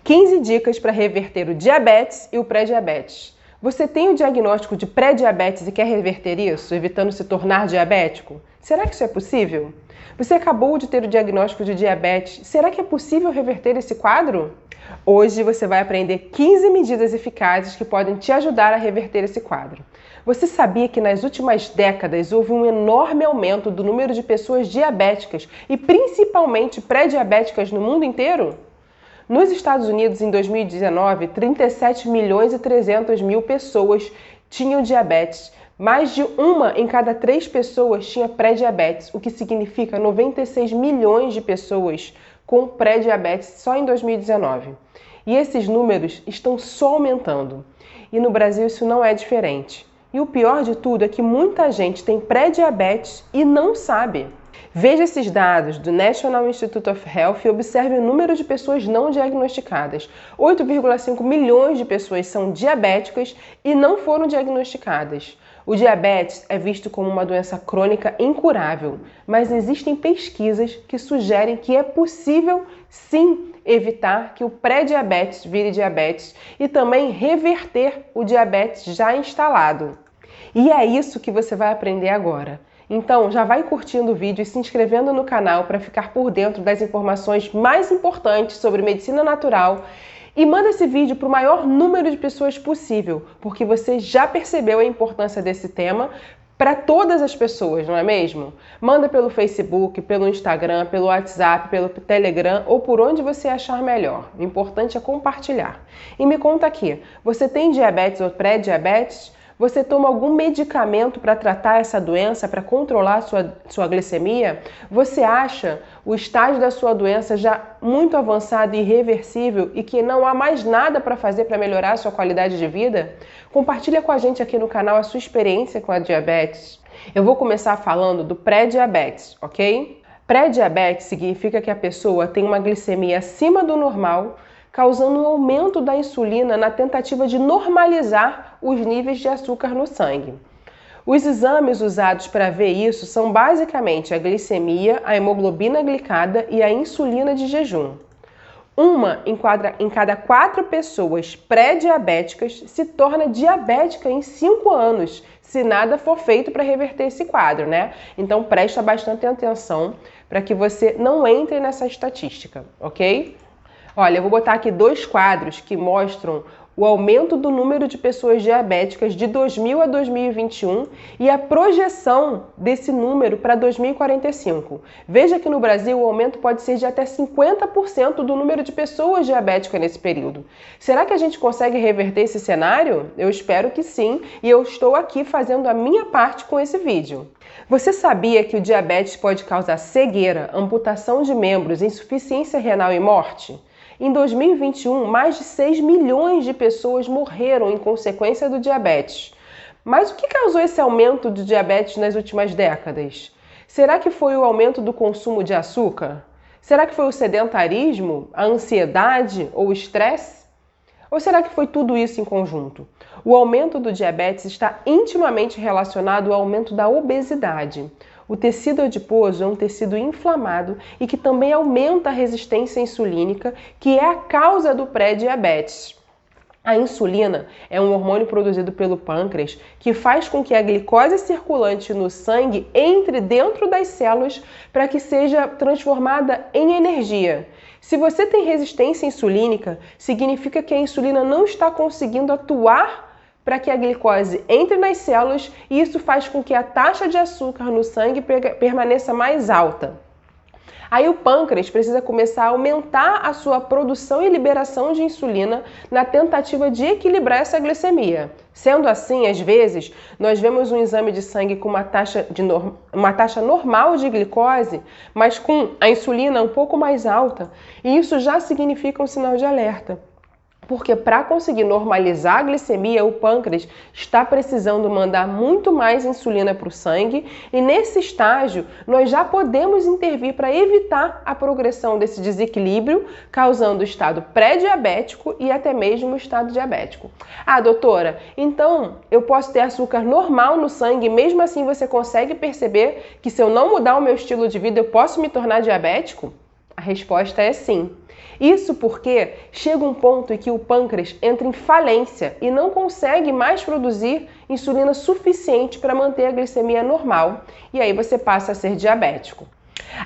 15 dicas para reverter o diabetes e o pré-diabetes. Você tem o diagnóstico de pré-diabetes e quer reverter isso, evitando se tornar diabético? Será que isso é possível? Você acabou de ter o diagnóstico de diabetes, será que é possível reverter esse quadro? Hoje você vai aprender 15 medidas eficazes que podem te ajudar a reverter esse quadro. Você sabia que nas últimas décadas houve um enorme aumento do número de pessoas diabéticas e principalmente pré-diabéticas no mundo inteiro? Nos Estados Unidos, em 2019, 37 milhões e 300 mil pessoas tinham diabetes. Mais de uma em cada 3 pessoas tinha pré-diabetes, o que significa 96 milhões de pessoas com pré-diabetes só em 2019. E esses números estão só aumentando. E no Brasil isso não é diferente. E o pior de tudo é que muita gente tem pré-diabetes e não sabe. Veja esses dados do National Institute of Health e observe o número de pessoas não diagnosticadas. 8,5 milhões de pessoas são diabéticas e não foram diagnosticadas. O diabetes é visto como uma doença crônica incurável, mas existem pesquisas que sugerem que é possível, sim, evitar que o pré-diabetes vire diabetes e também reverter o diabetes já instalado. E é isso que você vai aprender agora. Então, já vai curtindo o vídeo e se inscrevendo no canal para ficar por dentro das informações mais importantes sobre medicina natural e manda esse vídeo para o maior número de pessoas possível, porque você já percebeu a importância desse tema para todas as pessoas, não é mesmo? Manda pelo Facebook, pelo Instagram, pelo WhatsApp, pelo Telegram ou por onde você achar melhor. O importante é compartilhar. E me conta aqui, você tem diabetes ou pré-diabetes? Você toma algum medicamento para tratar essa doença, para controlar sua glicemia? Você acha o estágio da sua doença já muito avançado e irreversível e que não há mais nada para fazer para melhorar a sua qualidade de vida? Compartilha com a gente aqui no canal a sua experiência com a diabetes. Eu vou começar falando do pré-diabetes, ok? Pré-diabetes significa que a pessoa tem uma glicemia acima do normal, causando um aumento da insulina na tentativa de normalizar os níveis de açúcar no sangue. Os exames usados para ver isso são basicamente a glicemia, a hemoglobina glicada e a insulina de jejum. Uma em cada 4 pessoas pré-diabéticas se torna diabética em 5 anos, se nada for feito para reverter esse quadro, né? Então presta bastante atenção para que você não entre nessa estatística, ok? Olha, eu vou botar aqui 2 quadros que mostram o aumento do número de pessoas diabéticas de 2000 a 2021 e a projeção desse número para 2045. Veja que no Brasil o aumento pode ser de até 50% do número de pessoas diabéticas nesse período. Será que a gente consegue reverter esse cenário? Eu espero que sim, e eu estou aqui fazendo a minha parte com esse vídeo. Você sabia que o diabetes pode causar cegueira, amputação de membros, insuficiência renal e morte? Em 2021, mais de 6 milhões de pessoas morreram em consequência do diabetes. Mas o que causou esse aumento do diabetes nas últimas décadas? Será que foi o aumento do consumo de açúcar? Será que foi o sedentarismo, a ansiedade ou o estresse? Ou será que foi tudo isso em conjunto? O aumento do diabetes está intimamente relacionado ao aumento da obesidade. O tecido adiposo é um tecido inflamado e que também aumenta a resistência insulínica, que é a causa do pré-diabetes. A insulina é um hormônio produzido pelo pâncreas que faz com que a glicose circulante no sangue entre dentro das células para que seja transformada em energia. Se você tem resistência insulínica, significa que a insulina não está conseguindo atuar para que a glicose entre nas células e isso faz com que a taxa de açúcar no sangue permaneça mais alta. Aí o pâncreas precisa começar a aumentar a sua produção e liberação de insulina na tentativa de equilibrar essa glicemia. Sendo assim, às vezes, nós vemos um exame de sangue com uma taxa normal de glicose, mas com a insulina um pouco mais alta, e isso já significa um sinal de alerta. Porque para conseguir normalizar a glicemia, o pâncreas está precisando mandar muito mais insulina para o sangue e nesse estágio nós já podemos intervir para evitar a progressão desse desequilíbrio, causando o estado pré-diabético e até mesmo o estado diabético. Ah, doutora, então eu posso ter açúcar normal no sangue e mesmo assim você consegue perceber que se eu não mudar o meu estilo de vida eu posso me tornar diabético? A resposta é sim. Isso porque chega um ponto em que o pâncreas entra em falência e não consegue mais produzir insulina suficiente para manter a glicemia normal, e aí você passa a ser diabético.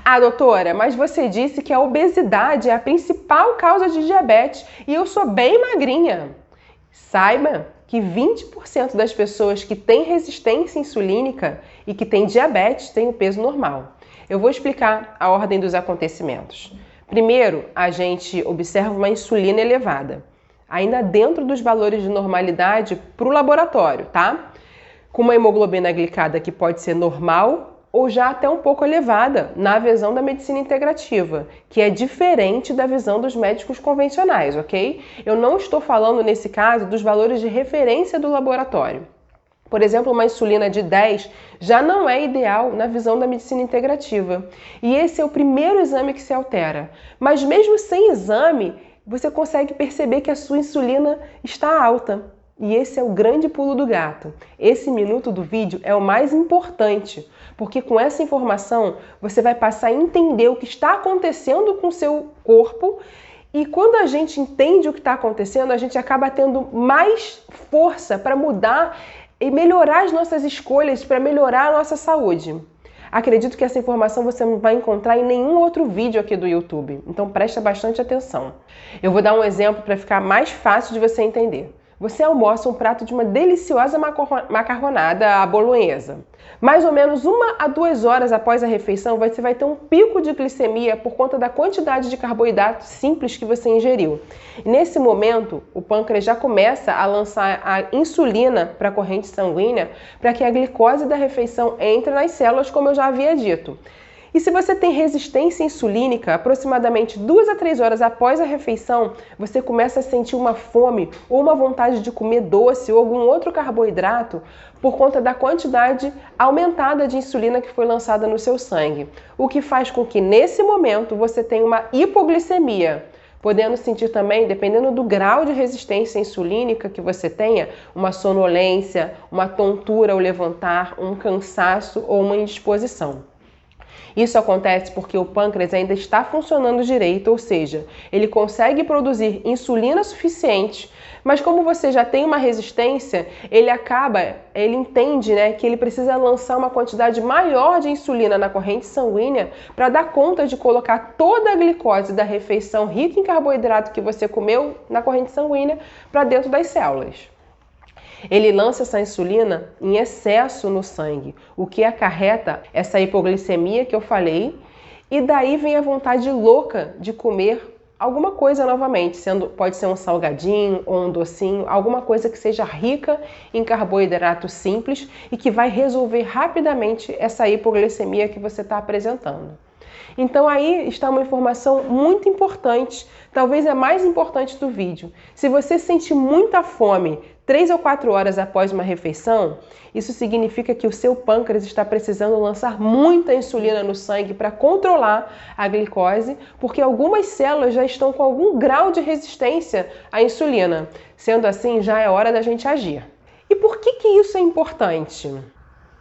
Ah, doutora, mas você disse que a obesidade é a principal causa de diabetes e eu sou bem magrinha. Saiba que 20% das pessoas que têm resistência insulínica e que têm diabetes têm o peso normal. Eu vou explicar a ordem dos acontecimentos. Primeiro, a gente observa uma insulina elevada, ainda dentro dos valores de normalidade para o laboratório, tá? Com uma hemoglobina glicada que pode ser normal ou já até um pouco elevada na visão da medicina integrativa, que é diferente da visão dos médicos convencionais, ok? Eu não estou falando, nesse caso, dos valores de referência do laboratório. Por exemplo, uma insulina de 10 já não é ideal na visão da medicina integrativa. E esse é o primeiro exame que se altera. Mas mesmo sem exame, você consegue perceber que a sua insulina está alta. E esse é o grande pulo do gato. Esse minuto do vídeo é o mais importante, porque com essa informação você vai passar a entender o que está acontecendo com o seu corpo. E quando a gente entende o que está acontecendo, a gente acaba tendo mais força para mudar e melhorar as nossas escolhas, para melhorar a nossa saúde. Acredito que essa informação você não vai encontrar em nenhum outro vídeo aqui do YouTube, então presta bastante atenção. Eu vou dar um exemplo para ficar mais fácil de você entender. Você almoça um prato de uma deliciosa macarronada à bolonhesa. Mais ou menos 1 a 2 horas após a refeição, você vai ter um pico de glicemia por conta da quantidade de carboidrato simples que você ingeriu. E nesse momento, o pâncreas já começa a lançar a insulina para a corrente sanguínea para que a glicose da refeição entre nas células, como eu já havia dito. E se você tem resistência insulínica, aproximadamente 2 a 3 horas após a refeição, você começa a sentir uma fome ou uma vontade de comer doce ou algum outro carboidrato por conta da quantidade aumentada de insulina que foi lançada no seu sangue. O que faz com que, nesse momento, você tenha uma hipoglicemia, podendo sentir também, dependendo do grau de resistência insulínica que você tenha, uma sonolência, uma tontura ao levantar, um cansaço ou uma indisposição. Isso acontece porque o pâncreas ainda está funcionando direito, ou seja, ele consegue produzir insulina suficiente, mas como você já tem uma resistência, ele entende, que ele precisa lançar uma quantidade maior de insulina na corrente sanguínea para dar conta de colocar toda a glicose da refeição rica em carboidrato que você comeu na corrente sanguínea para dentro das células. Ele lança essa insulina em excesso no sangue, o que acarreta essa hipoglicemia que eu falei, e daí vem a vontade louca de comer alguma coisa novamente, pode ser um salgadinho ou um docinho, alguma coisa que seja rica em carboidrato simples e que vai resolver rapidamente essa hipoglicemia que você está apresentando. Então aí está uma informação muito importante, talvez a mais importante do vídeo. Se você sente muita fome 3 ou 4 horas após uma refeição, isso significa que o seu pâncreas está precisando lançar muita insulina no sangue para controlar a glicose, porque algumas células já estão com algum grau de resistência à insulina. Sendo assim, já é hora da gente agir. E por que isso é importante?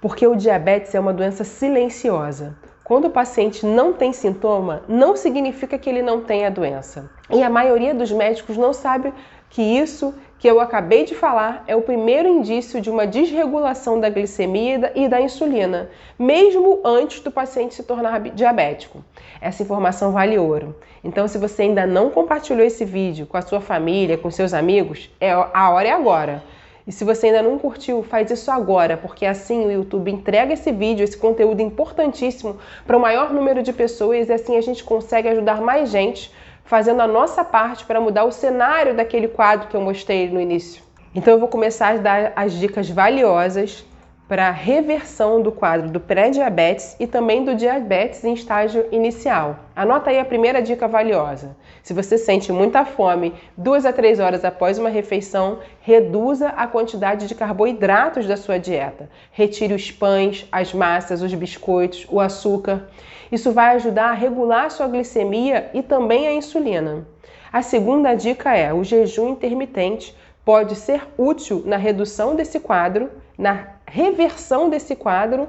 Porque o diabetes é uma doença silenciosa. Quando o paciente não tem sintoma, não significa que ele não tem a doença. E a maioria dos médicos não sabe que isso que eu acabei de falar é o primeiro indício de uma desregulação da glicemia e da insulina, mesmo antes do paciente se tornar diabético. Essa informação vale ouro. Então, se você ainda não compartilhou esse vídeo com a sua família, com seus amigos, a hora é agora. E se você ainda não curtiu, faz isso agora, porque assim o YouTube entrega esse vídeo, esse conteúdo importantíssimo para o maior número de pessoas e assim a gente consegue ajudar mais gente fazendo a nossa parte para mudar o cenário daquele quadro que eu mostrei no início. Então eu vou começar a dar as dicas valiosas para a reversão do quadro do pré-diabetes e também do diabetes em estágio inicial. Anota aí a primeira dica valiosa. Se você sente muita fome 2 a 3 horas após uma refeição, reduza a quantidade de carboidratos da sua dieta. Retire os pães, as massas, os biscoitos, o açúcar. Isso vai ajudar a regular a sua glicemia e também a insulina. A segunda dica é: o jejum intermitente pode ser útil na redução desse quadro, na reversão desse quadro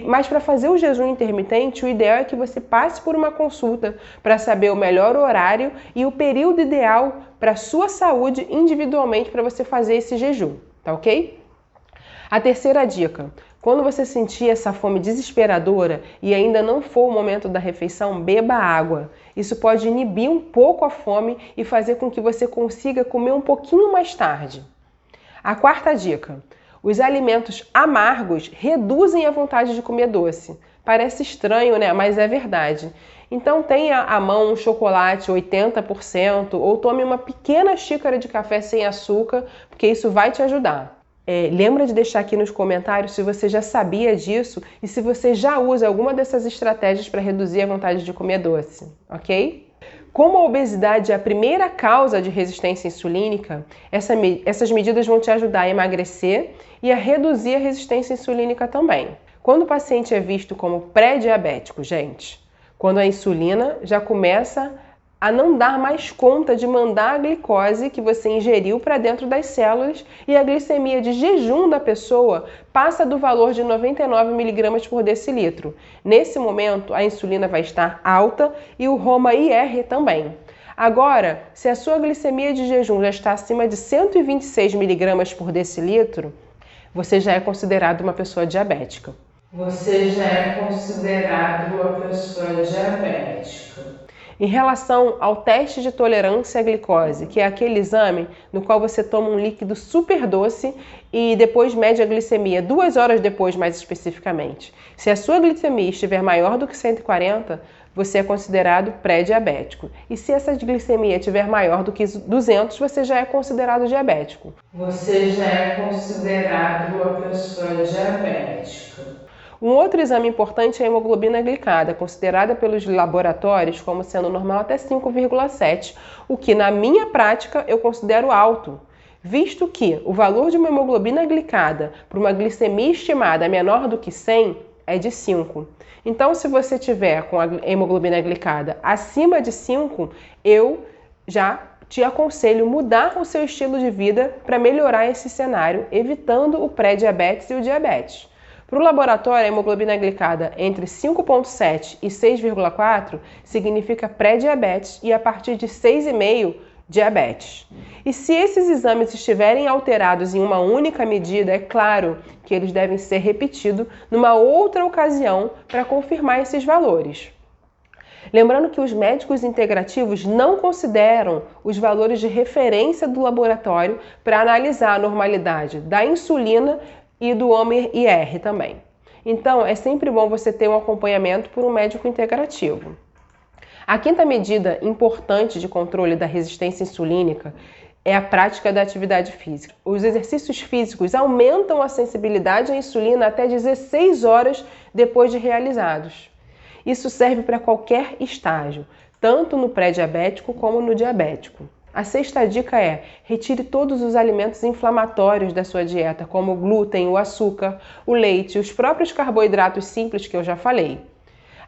Mas para fazer o jejum intermitente, o ideal é que você passe por uma consulta para saber o melhor horário e o período ideal para a sua saúde individualmente para você fazer esse jejum, tá ok? A terceira dica: quando você sentir essa fome desesperadora e ainda não for o momento da refeição, beba água. Isso pode inibir um pouco a fome e fazer com que você consiga comer um pouquinho mais tarde. A quarta dica: os alimentos amargos reduzem a vontade de comer doce. Parece estranho, né? Mas é verdade. Então tenha à mão um chocolate 80% ou tome uma pequena xícara de café sem açúcar, porque isso vai te ajudar. Lembra de deixar aqui nos comentários se você já sabia disso e se você já usa alguma dessas estratégias para reduzir a vontade de comer doce, ok? Como a obesidade é a primeira causa de resistência insulínica, essas medidas vão te ajudar a emagrecer e a reduzir a resistência insulínica também. Quando o paciente é visto como pré-diabético, gente, quando a insulina já começa a não dar mais conta de mandar a glicose que você ingeriu para dentro das células e a glicemia de jejum da pessoa passa do valor de 99 mg por decilitro. Nesse momento, a insulina vai estar alta e o HOMA-IR também. Agora, se a sua glicemia de jejum já está acima de 126 mg por decilitro, você já é considerado uma pessoa diabética. Você já é considerado uma pessoa diabética. Em relação ao teste de tolerância à glicose, que é aquele exame no qual você toma um líquido super doce e depois mede a glicemia 2 horas depois, mais especificamente. Se a sua glicemia estiver maior do que 140, você é considerado pré-diabético. E se essa glicemia estiver maior do que 200, você já é considerado diabético. Você já é considerado uma pessoa diabética. Um outro exame importante é a hemoglobina glicada, considerada pelos laboratórios como sendo normal até 5,7, o que na minha prática eu considero alto, visto que o valor de uma hemoglobina glicada para uma glicemia estimada menor do que 100 é de 5. Então, se você tiver com a hemoglobina glicada acima de 5, eu já te aconselho mudar o seu estilo de vida para melhorar esse cenário, evitando o pré-diabetes e o diabetes. Para o laboratório, a hemoglobina glicada entre 5,7 e 6,4 significa pré-diabetes e a partir de 6,5, diabetes. E se esses exames estiverem alterados em uma única medida, é claro que eles devem ser repetidos numa outra ocasião para confirmar esses valores. Lembrando que os médicos integrativos não consideram os valores de referência do laboratório para analisar a normalidade da insulina e do HOMA-IR também. Então, é sempre bom você ter um acompanhamento por um médico integrativo. A quinta medida importante de controle da resistência insulínica é a prática da atividade física. Os exercícios físicos aumentam a sensibilidade à insulina até 16 horas depois de realizados. Isso serve para qualquer estágio, tanto no pré-diabético como no diabético. A sexta dica é: retire todos os alimentos inflamatórios da sua dieta, como o glúten, o açúcar, o leite e os próprios carboidratos simples que eu já falei.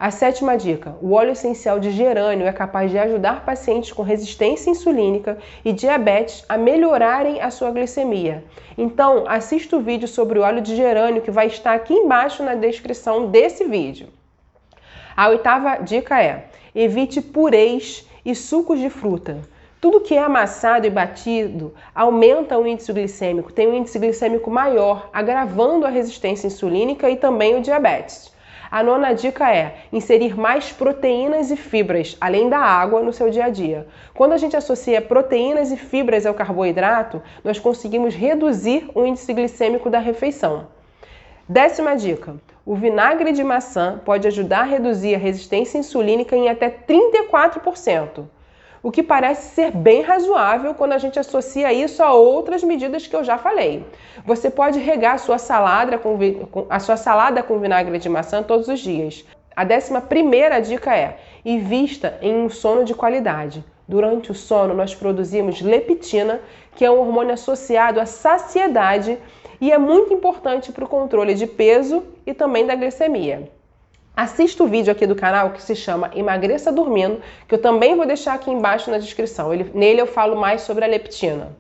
A sétima dica: o óleo essencial de gerânio é capaz de ajudar pacientes com resistência insulínica e diabetes a melhorarem a sua glicemia. Então, assista o vídeo sobre o óleo de gerânio que vai estar aqui embaixo na descrição desse vídeo. A oitava dica é: evite purês e sucos de fruta. Tudo que é amassado e batido aumenta o índice glicêmico, tem um índice glicêmico maior, agravando a resistência insulínica e também o diabetes. A nona dica é inserir mais proteínas e fibras, além da água, no seu dia a dia. Quando a gente associa proteínas e fibras ao carboidrato, nós conseguimos reduzir o índice glicêmico da refeição. Décima dica: o vinagre de maçã pode ajudar a reduzir a resistência insulínica em até 34%. O que parece ser bem razoável quando a gente associa isso a outras medidas que eu já falei. Você pode regar a sua salada com vinagre de maçã todos os dias. A 11ª dica é: invista em um sono de qualidade. Durante o sono, nós produzimos leptina, que é um hormônio associado à saciedade e é muito importante para o controle de peso e também da glicemia. Assista o vídeo aqui do canal que se chama Emagreça Dormindo, que eu também vou deixar aqui embaixo na descrição. Nele eu falo mais sobre a leptina.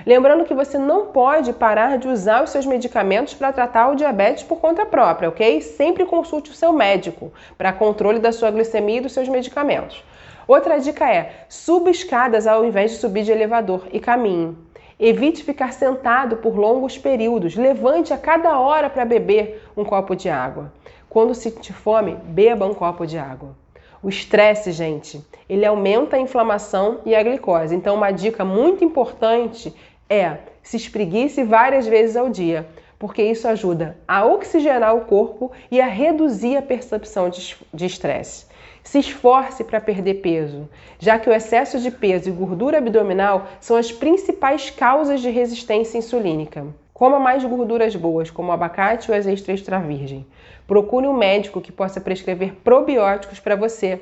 Lembrando que você não pode parar de usar os seus medicamentos para tratar o diabetes por conta própria, ok? Sempre consulte o seu médico para controle da sua glicemia e dos seus medicamentos. Outra dica é: suba escadas ao invés de subir de elevador e caminhe. Evite ficar sentado por longos períodos. Levante a cada hora para beber um copo de água. Quando sentir fome, beba um copo de água. O estresse, gente, ele aumenta a inflamação e a glicose. Então, uma dica muito importante é: se espreguice várias vezes ao dia, porque isso ajuda a oxigenar o corpo e a reduzir a percepção de estresse. Se esforce para perder peso, já que o excesso de peso e gordura abdominal são as principais causas de resistência insulínica. Coma mais gorduras boas, como o abacate ou azeite extra virgem. Procure um médico que possa prescrever probióticos para você,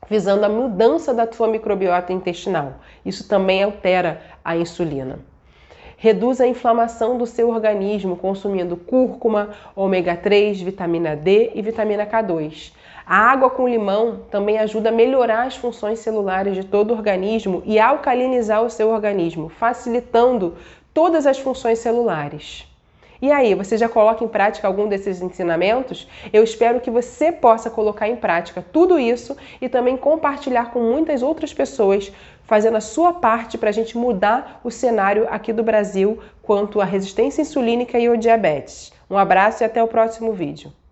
visando a mudança da sua microbiota intestinal. Isso também altera a insulina. Reduza a inflamação do seu organismo consumindo cúrcuma, ômega 3, vitamina D e vitamina K2. A água com limão também ajuda a melhorar as funções celulares de todo o organismo e alcalinizar o seu organismo, facilitando todas as funções celulares. E aí, você já coloca em prática algum desses ensinamentos? Eu espero que você possa colocar em prática tudo isso e também compartilhar com muitas outras pessoas, fazendo a sua parte para a gente mudar o cenário aqui do Brasil quanto à resistência insulínica e ao diabetes. Um abraço e até o próximo vídeo.